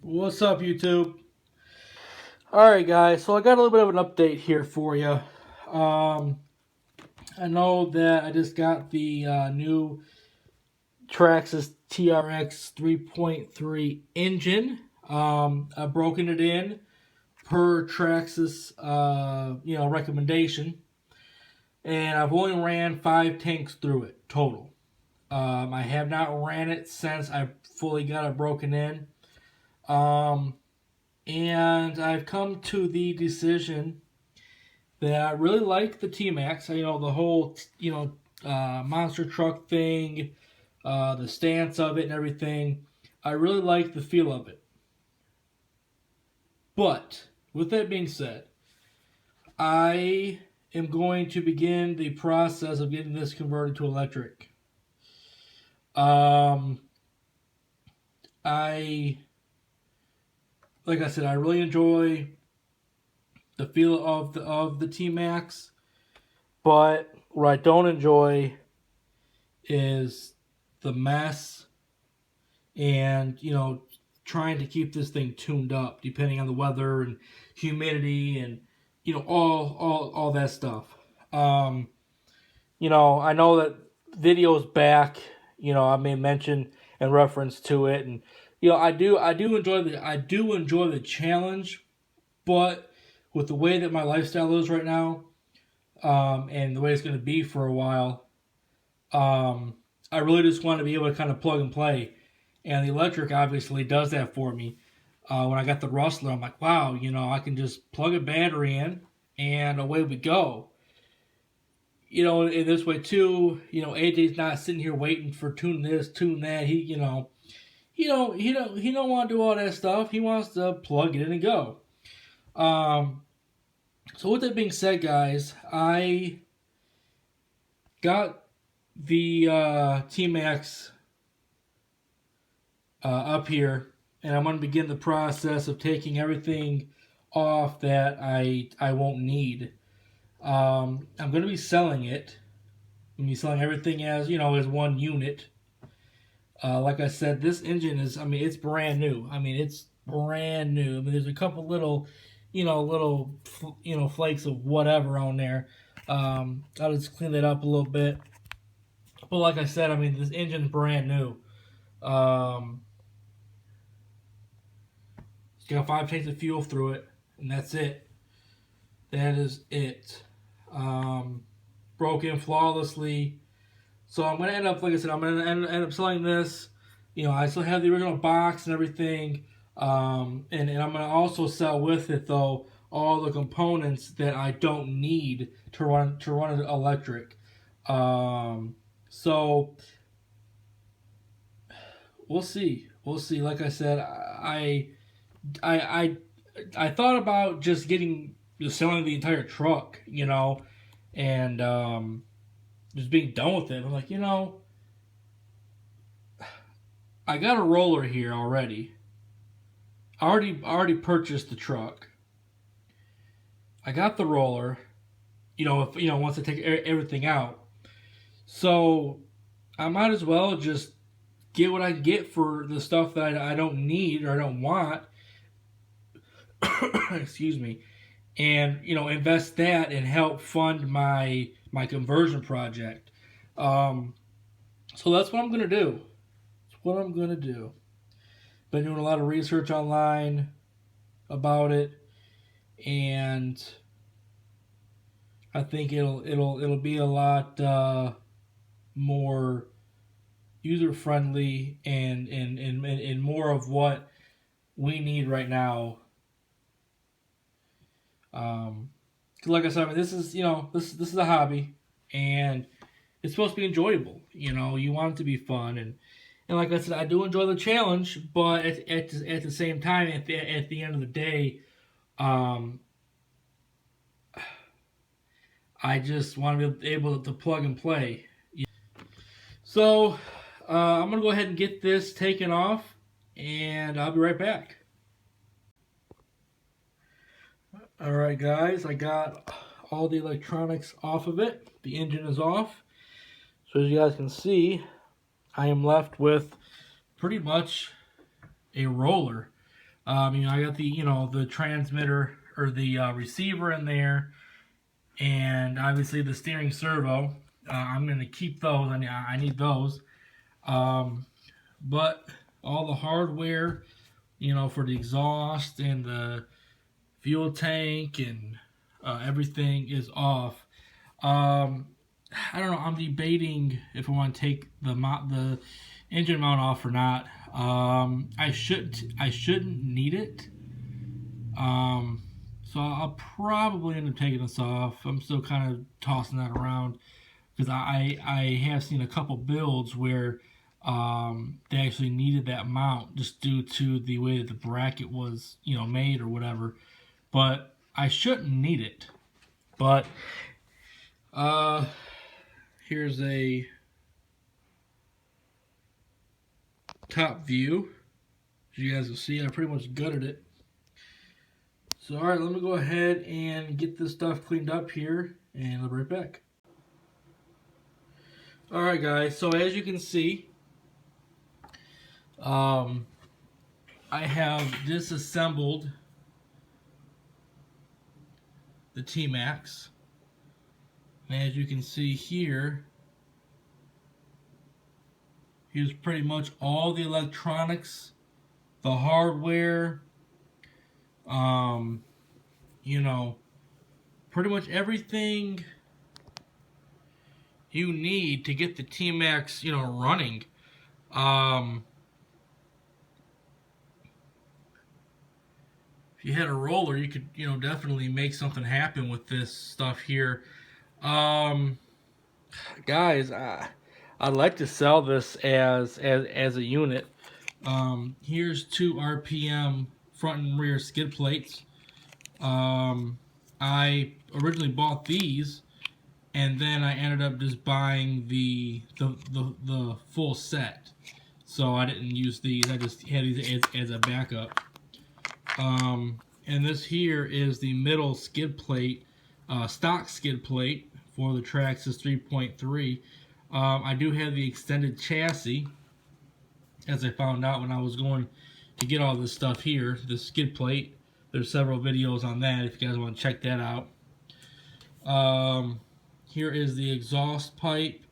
What's up, YouTube? Alright, guys, so I got a little bit of an update here for you. I know that I just got the new Traxxas TRX 3.3 engine. I've broken it in per Traxxas, recommendation, and I've only ran 5 tanks through it total. I have not ran it since I fully got it broken in. And I've come to the decision that I really like the T-maxx. The whole, monster truck thing, the stance of it and everything. I really like the feel of it. But, with that being said, I am going to begin the process of getting this converted to electric. Like I said, I really enjoy the feel of the T-maxx, but what I don't enjoy is the mess and trying to keep this thing tuned up depending on the weather and humidity and all that stuff. I know that videos back, I may mention in reference to it, and I do enjoy the challenge, but with the way that my lifestyle is right now, and the way it's going to be for a while, I really just want to be able to kind of plug and play. And the electric obviously does that for me. When I got the Rustler, I'm like, wow, I can just plug a battery in and away we go. In this way too, AJ's not sitting here waiting for tune this, tune that. He don't want to do all that stuff. He wants to plug it in and go. So with that being said, guys, I got the T-maxx up here, and I'm going to begin the process of taking everything off that I won't need. I'm going to be selling it. I'm going to be selling everything as one unit. Like I said, this engine is, it's brand new. It's brand new. There's a couple little flakes of whatever on there. I'll just clean that up a little bit. But like I said, this engine's brand new. It's got 5 tanks of fuel through it, and that's it. That is it. Broken flawlessly. So I'm going to end up, like I said, I'm going to end up selling this. I still have the original box and everything. And I'm going to also sell with it, though, all the components that I don't need to run it electric. So we'll see. Like I said, I thought about just selling the entire truck, and just being done with it. I'm like, I got a roller here already. I already purchased the truck. I got the roller. Once I take everything out, so I might as well just get what I can get for the stuff that I don't need or I don't want. Excuse me, and invest that and help fund my conversion project. So that's what I'm gonna do. Been doing a lot of research online about it, and I think it'll be a lot more user friendly and more of what we need right now. Like I said, this is this is a hobby, and it's supposed to be enjoyable. You want it to be fun, and like I said, I do enjoy the challenge, but at the same time, at the end of the day, I just want to be able to plug and play. So I'm gonna go ahead and get this taken off, and I'll be right back. Alright guys, I got all the electronics off of it. The engine is off. So as you guys can see, I am left with pretty much a roller. I got the the transmitter or the receiver in there, and obviously the steering servo. I'm gonna keep those. I need those. Um, but all the hardware, for the exhaust and the fuel tank and everything is off. Um, I don't know. I'm debating if I want to take the engine mount off or not. I shouldn't need it. So I'll probably end up taking this off. I'm still kind of tossing that around because I have seen a couple builds where they actually needed that mount just due to the way that the bracket was made or whatever. But I shouldn't need it. But uh, here's a top view. As you guys can see, I pretty much gutted it. So alright, let me go ahead and get this stuff cleaned up here, and I'll be right back. Alright guys, so as you can see, I have disassembled the T-maxx. And as you can see here, here's pretty much all the electronics, the hardware, pretty much everything you need to get the T-maxx, running. If you had a roller, you could, definitely make something happen with this stuff here. Guys, I'd like to sell this as a unit. Here's 2 RPM front and rear skid plates. I originally bought these, and then I ended up just buying the full set. So I didn't use these. I just had these as a backup. And this here is the middle skid plate, stock skid plate for the Traxxas 3.3. I do have the extended chassis, as I found out when I was going to get all this stuff here, the skid plate. There's several videos on that if you guys want to check that out. Here is the exhaust pipe.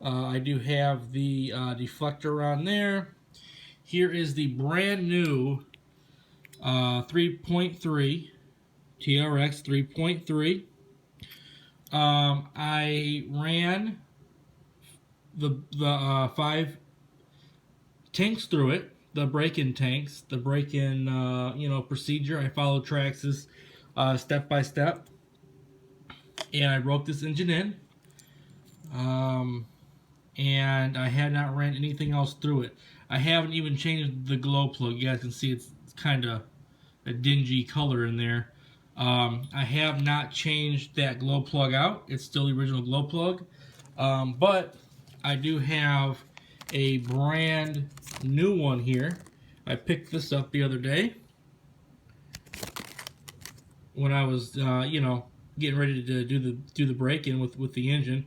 I do have the deflector on there. Here is the brand new 3.3 TRX 3.3. I ran the 5 tanks through it, the break-in tanks, the break-in procedure. I followed Traxxas step by step, and I broke this engine in. And I had not ran anything else through it. I haven't even changed the glow plug. You guys can see it's kind of a dingy color in there. I have not changed that glow plug out. It's still the original glow plug. But I do have a brand new one here. I picked this up the other day when I was, getting ready to do the break-in with the engine.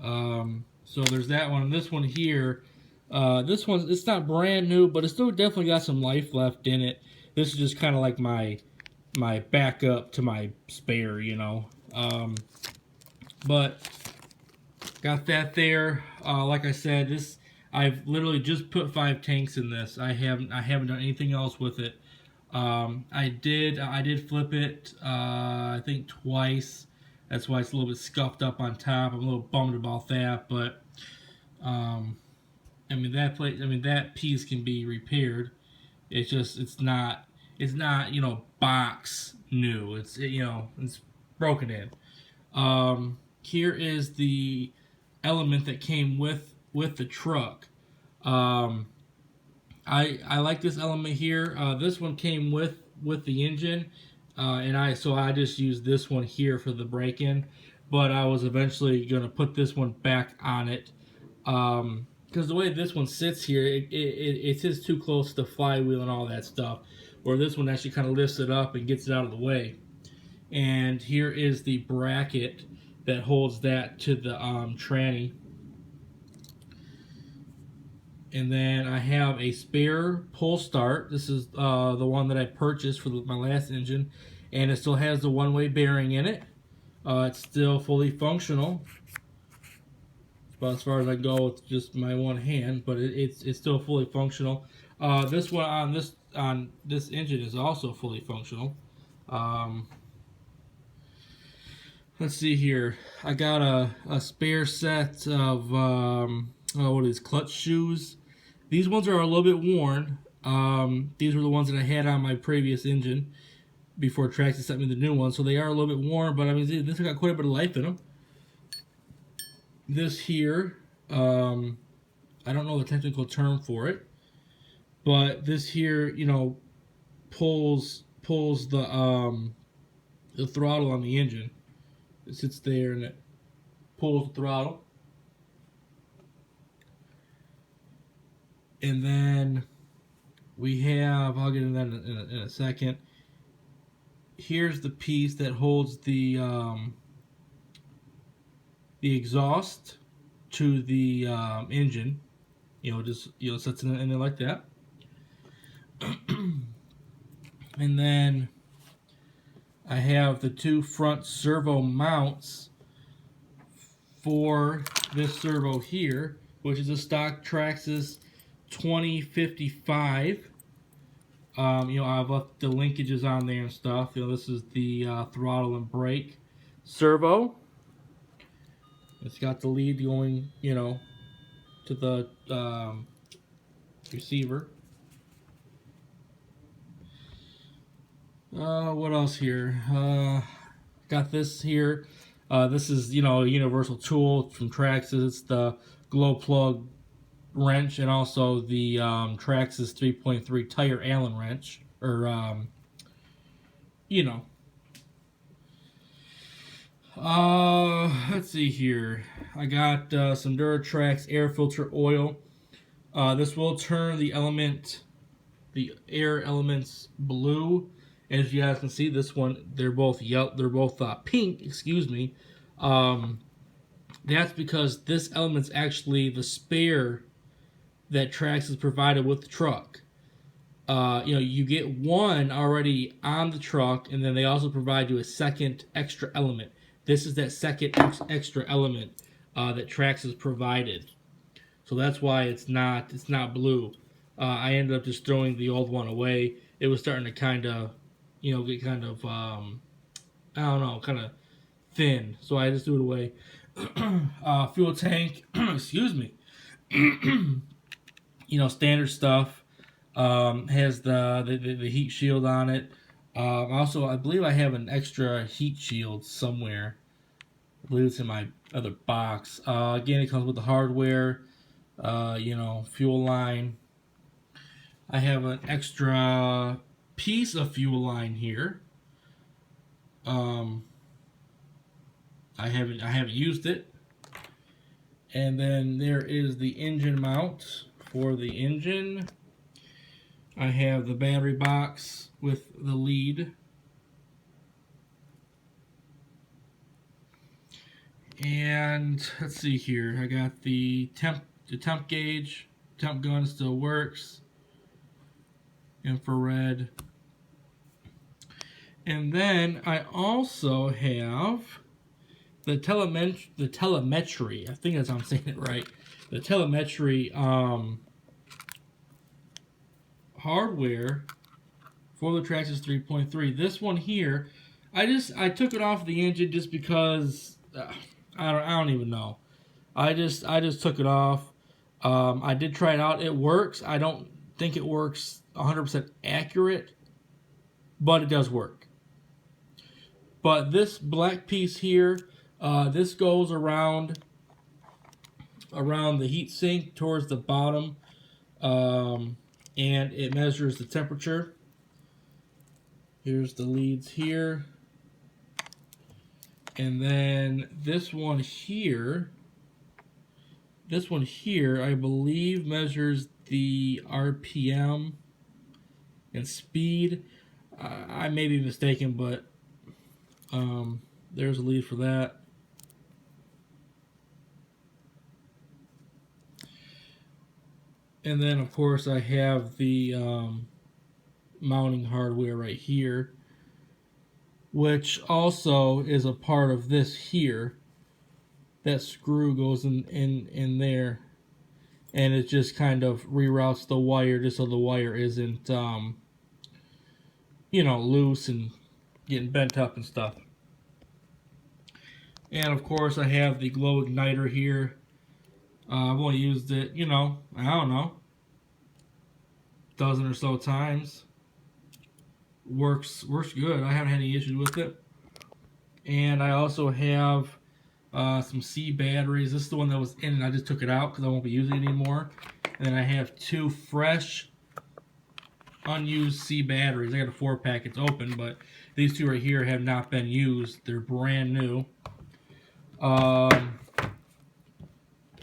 So there's that one. And this one here, this one, it's not brand new, but it's still definitely got some life left in it. This is just kind of like my backup to my spare, but got that there. Like I said, I've literally just put 5 tanks in this. I haven't done anything else with it. I did flip it, I think twice. That's why it's a little bit scuffed up on top. I'm a little bummed about that, but that piece can be repaired. It's not box new. It's broken in. Here is the element that came with the truck. I like this element here. This one came with the engine, and I just used this one here for the break-in, but I was eventually gonna put this one back on it, because the way this one sits here, it sits too close to the flywheel and all that stuff, where this one actually kind of lifts it up and gets it out of the way. And here is the bracket that holds that to the tranny. And then I have a spare pull start. This is the one that I purchased for my last engine, and it still has the one-way bearing in it. It's still fully functional. About as far as I go with just my one hand, but it's still fully functional. This one on this engine is also fully functional. Let's see here. I got a spare set of what is clutch shoes. These ones are a little bit worn. These were the ones that I had on my previous engine before Traxxas sent me the new ones, so they are a little bit worn. But I mean, this has got quite a bit of life in them. This here, I don't know the technical term for it, but this here, you know, pulls the throttle on the engine. It sits there and it pulls the throttle. And then we have, I'll get into that in a second. Here's the piece that holds the exhaust to the engine. You know, just sits in there like that. And then I have the two front servo mounts for this servo here, which is a stock Traxxas 2055. I've left the linkages on there and stuff. This is the throttle and brake servo. It's got the lead going, to the receiver. What else here? Got this here. This is, a universal tool from Traxxas. It's the glow plug wrench and also the Traxxas 3.3 tire Allen wrench. Or, let's see here. I got some Duratrax air filter oil. This will turn the air elements blue. As you guys can see, this one, they're both yellow. They're both pink. Excuse me. That's because this element's actually the spare that Traxxas provided with the truck. You get one already on the truck, and then they also provide you a second extra element. This is that second extra element that Traxxas provided. So that's why it's not blue. I ended up just throwing the old one away. It was starting to kind of, get kind of, I don't know, kind of thin. So I just threw it away. Fuel tank, excuse me. Standard stuff. Has the heat shield on it. Also, I believe I have an extra heat shield somewhere. I believe it's in my other box. Again, it comes with the hardware. Fuel line. I have an extra piece of fuel line here. I haven't used it. And then there is the engine mount for the engine. I have the battery box with the lead. And let's see here. I got the temp gauge. Temp gun still works. Infrared. And then I also have the telemetry. I think that's how I'm saying it right. The telemetry hardware for the Traxxas 3.3. This one here, I took it off the engine just because I don't even know. I just took it off. I did try it out. It works. I don't think it works 100% accurate, but it does work. But this black piece here, this goes around the heat sink towards the bottom, and it measures the temperature. Here's the leads here. And then this one here, I believe measures the RPM and speed. I may be mistaken, but there's a lead for that. And then of course I have the mounting hardware right here, which also is a part of this here. That screw goes in there, and it just kind of reroutes the wire just so the wire isn't loose and getting bent up and stuff. And of course I have the glow igniter here. I've only used it, I don't know, a dozen or so times. Works good. I haven't had any issues with it. And I also have some C batteries. This is the one that was in and I just took it out because I won't be using it anymore. And then I have 2 fresh unused C batteries. I got a 4-pack. It's open, but these 2 right here have not been used. They're brand new. I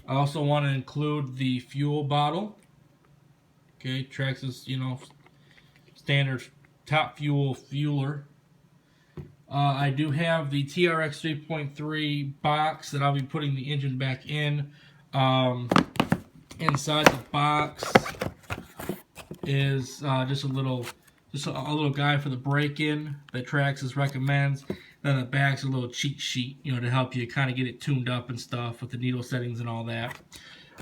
also want to include the fuel bottle. Okay, Traxxas, standard top fueler. I do have the TRX 3.3 box that I'll be putting the engine back in. Inside the box is just a little guide for the break-in that Traxxas recommends. Then the back's a little cheat sheet, to help you kind of get it tuned up and stuff with the needle settings and all that.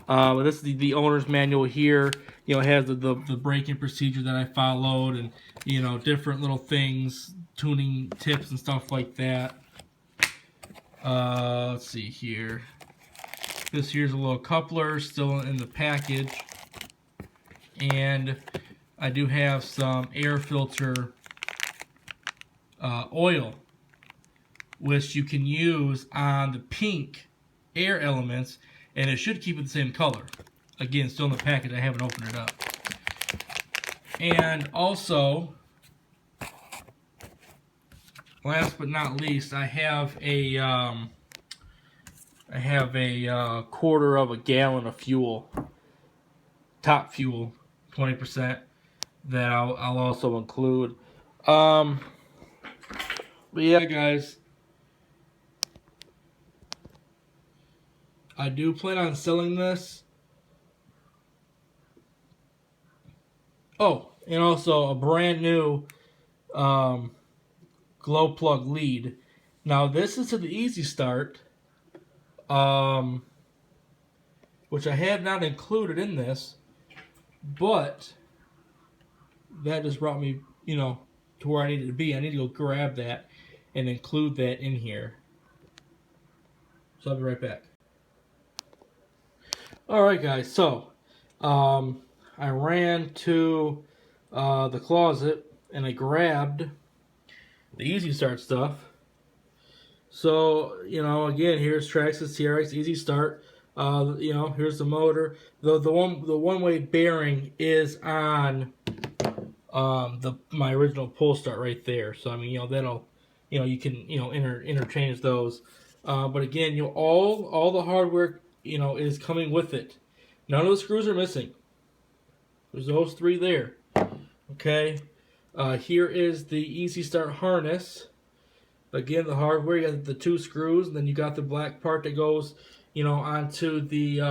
But this is the owner's manual here. It has the break-in procedure that I followed, and different little things, tuning tips and stuff like that. Let's see here. This here's a little coupler still in the package, and I do have some air filter oil, which you can use on the pink air elements, and it should keep it the same color. Again, still in the package. I haven't opened it up. And also, last but not least, I have a quarter of a gallon of fuel, top fuel, 20%, that I'll also include. But yeah, guys, I do plan on selling this. Oh, and also a brand new glow plug lead. Now this is to the Easy Start, which I have not included in this, but that just brought me, to where I needed to be. I need to go grab that and include that in here. So I'll be right back. Alright guys, so I ran to the closet and I grabbed the Easy Start stuff. So, again, here's Traxxas TRX Easy Start. Here's the motor. The one-way bearing is on my original pull start right there. So I mean, that'll, you can interchange those. But again, all the hardware is coming with it. None of the screws are missing. There's those 3 there. Okay. Here is the Easy Start harness. Again, the hardware, you got the 2 screws, and then you got the black part that goes, onto the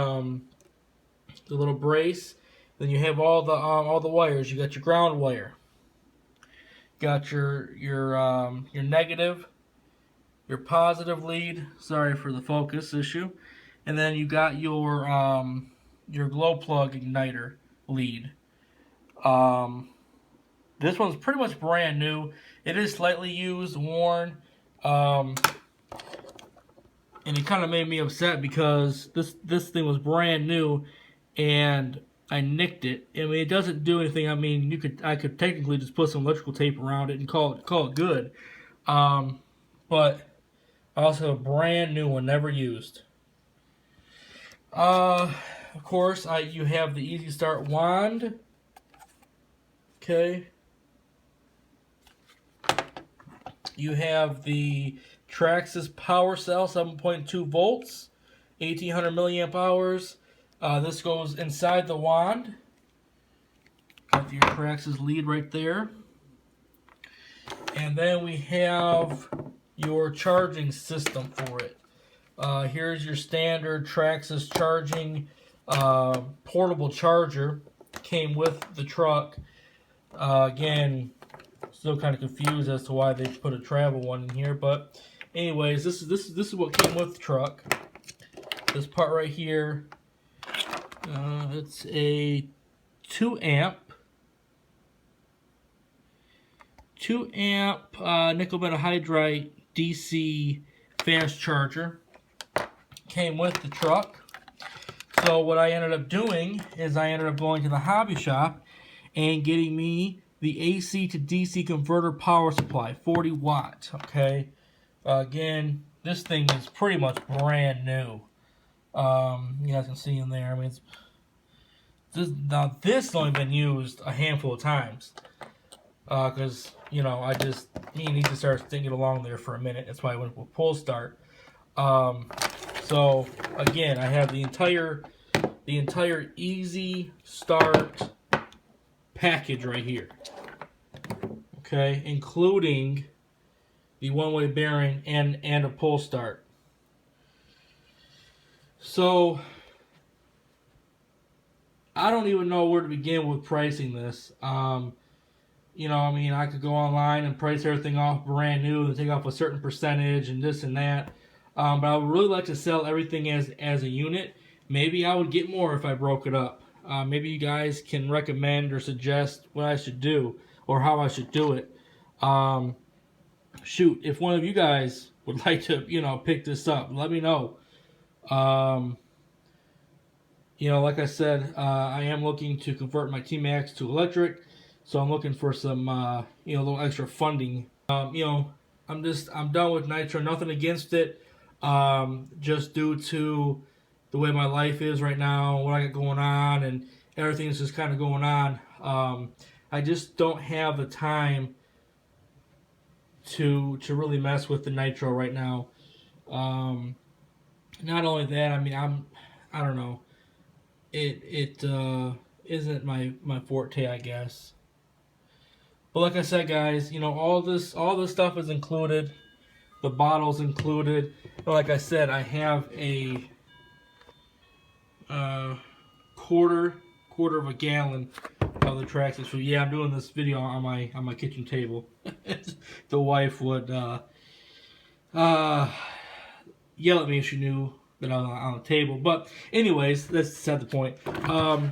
little brace. Then you have all the wires. You got your ground wire. Got your negative, your positive lead. Sorry for the focus issue. And then you got your glow plug igniter lead. This one's pretty much brand new. It is slightly used, worn, and it kind of made me upset because this thing was brand new, and I nicked it. I mean, it doesn't do anything. I mean, I could technically just put some electrical tape around it and call it good. But also a brand new one, never used. Of course, you have the Easy Start wand. Okay. You have the Traxxas power cell, 7.2 volts, 1800 milliamp hours. This goes inside the wand. Got your Traxxas lead right there. And then we have your charging system for it. Here's your standard Traxxas charging portable charger. Came with the truck. Again, still kind of confused as to why they put a travel one in here, but anyways, this is what came with the truck. This part right here, it's a 2 amp nickel metal hydride DC fast charger. Came with the truck. So what I ended up doing is I ended up going to the hobby shop and getting me the AC to DC converter power supply, 40 watt. Okay, again, this thing is pretty much brand new. You guys can see in there. I mean, this has only been used a handful of times because you know you need to start thinking along there for a minute. That's why I went with pull start. So again, I have the entire easy start package right here. Okay, including the one-way bearing and a pull start. So I don't even know where to begin with pricing this. You know, I mean, I could go online and price everything off brand new and take off a certain percentage and this and that. But I would really like to sell everything as a unit. Maybe I would get more if I broke it up. Maybe you guys can recommend or suggest what I should do or how I should do it. Shoot, if one of you guys would like to, you know, pick this up, let me know. You know, like I said, I am looking to convert my T-maxx to electric, so I'm looking for some, you know, a little extra funding. You know, I'm done with nitro. Nothing against it, just due to the way my life is right now, what I got going on, and everything's just kind of going on. I just don't have the time to really mess with the nitro right now. Not only that, I mean, I don't know. It isn't my forte, I guess. But like I said, guys, you know, all this stuff is included. The bottle's included. But like I said, I have a quarter of a gallon of the Traxxas. So yeah, I'm doing this video on my kitchen table. The wife would yell at me if she knew that I was on the table. But anyways, that's beside the point. I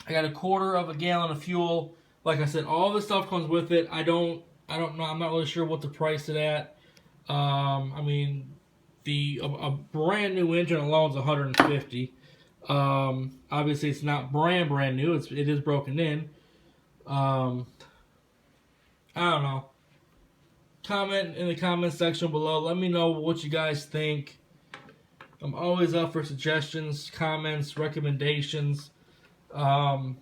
got a quarter of a gallon of fuel. Like I said, all this stuff comes with it. I don't know. I'm not really sure what to price it at. I mean, a brand new engine alone is $150. Obviously, it's not brand new. It is broken in. I don't know. Comment in the comment section below. Let me know what you guys think. I'm always up for suggestions, comments, recommendations. I'm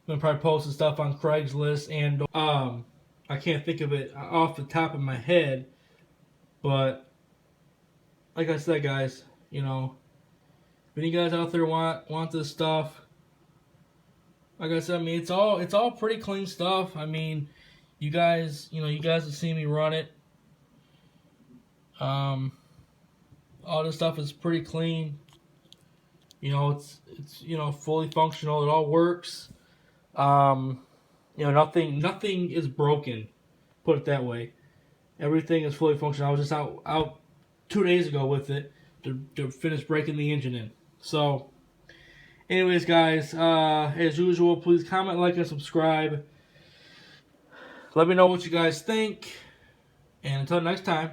gonna probably post some stuff on Craigslist, and I can't think of it off the top of my head, but like I said, guys, you know, if any guys out there want this stuff, like I said, I mean, it's all pretty clean stuff. I mean, you guys have seen me run it. All this stuff is pretty clean. You know, it's you know, fully functional. It all works. You know, nothing is broken. Put it that way. Everything is fully functional. I was just out 2 days ago with it to finish breaking the engine in. So, anyways, guys, as usual, please comment, like, and subscribe. Let me know what you guys think. And until next time,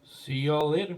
see y'all later.